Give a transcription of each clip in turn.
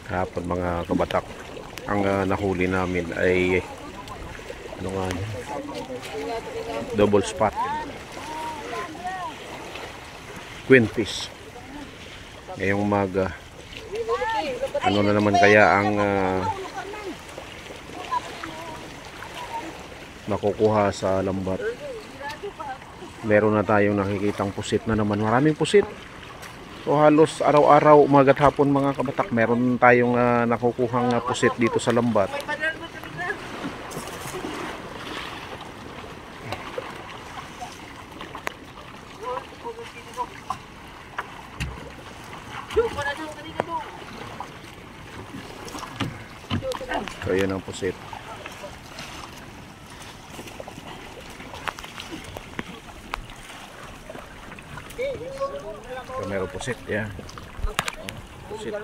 Kapag mga kabatak, ang nahuli namin ay ano nga, double spot quinfish. Ngayong umaga, ano na naman kaya ang nakukuha sa lambat? Meron na tayong nakikitang pusit na naman, maraming pusit. So halos araw-araw, umaga't hapon mga kabatak, meron tayong nakukuhang pusit dito sa lambat. So yan ang pusit. So, meron pusit ya. Pusit.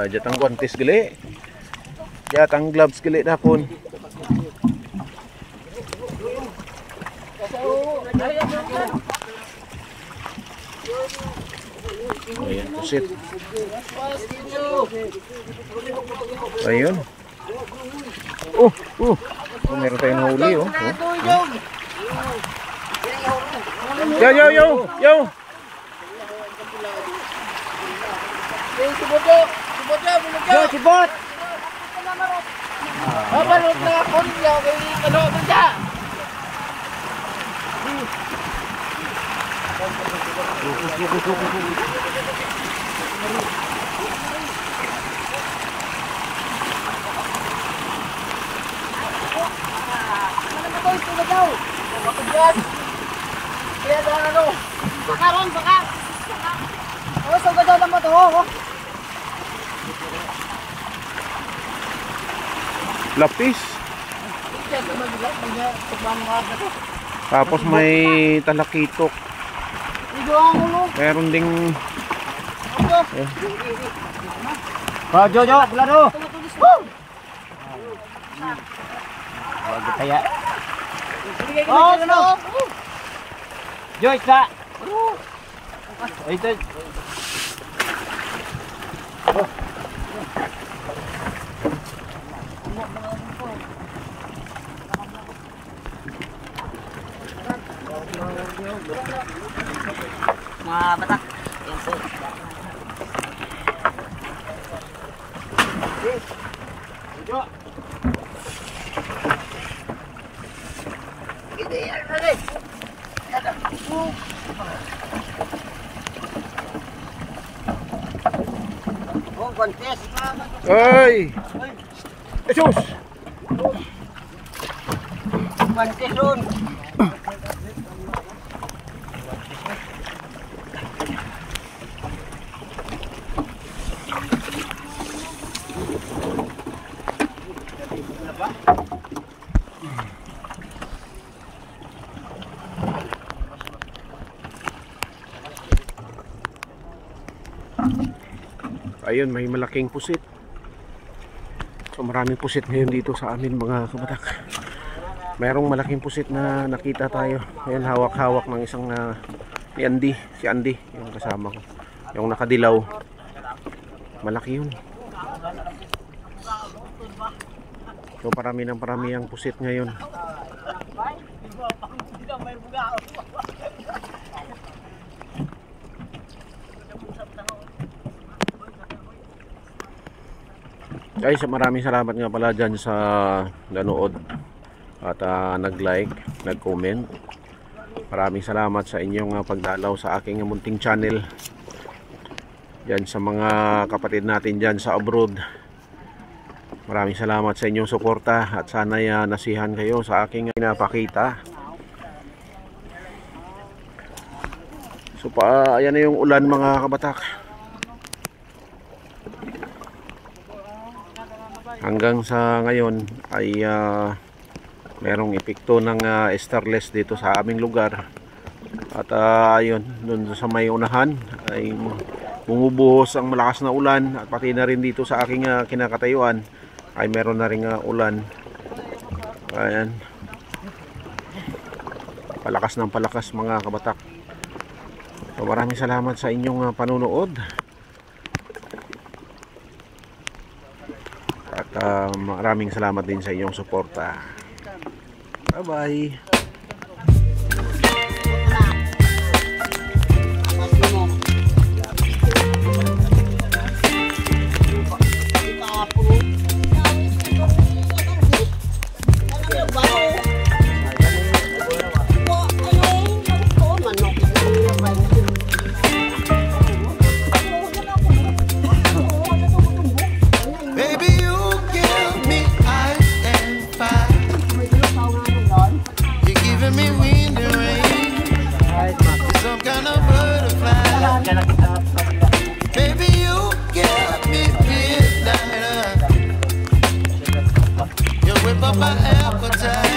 Jatang guantes gali. Jatang gloves gali dapon. Ayan, pusit. Ayun. Meron tayong nahuli oh. Yo. Sibot. Balot na kon yo kay ano ta. Lapis. Tapos may talakitok. Meron ding Jojo, bulado. Wag kaya. No. Joy sa. Ito. Mga batak. Yan po. Jojo. Ideal na rin. Oh, kontes. Ay! Jesus! Kontes on. Ayun, may malaking pusit. So maraming pusit ngayon dito sa amin mga kabatak. Mayroong malaking pusit na nakita tayo. Ayun, hawak-hawak ng isang ni Andy, si Andy, yung kasama ko. Yung nakadilaw. Malaki yun. So parami ang pusit ngayon. Guys, maraming salamat nga pala dyan sa nanood at nag-like, nag-comment. Maraming salamat sa inyong pagdalaw sa aking munting channel. Yan sa mga kapatid natin dyan sa abroad. Maraming salamat sa inyong suporta at sana'y nasihan kayo sa aking pinapakita. So ayan na yung ulan mga kabatak. Hanggang sa ngayon ay merong epekto ng starless dito sa aming lugar. At ayun, dun sa may unahan ay bumubuhos ang malakas na ulan at pati na rin dito sa aking kinakatayuan ay meron na ring ulan. Ayan, palakas ng palakas mga kabatak. So maraming salamat sa inyong panunood. At maraming salamat din sa inyong suporta. Bye bye. Whip up my appetite.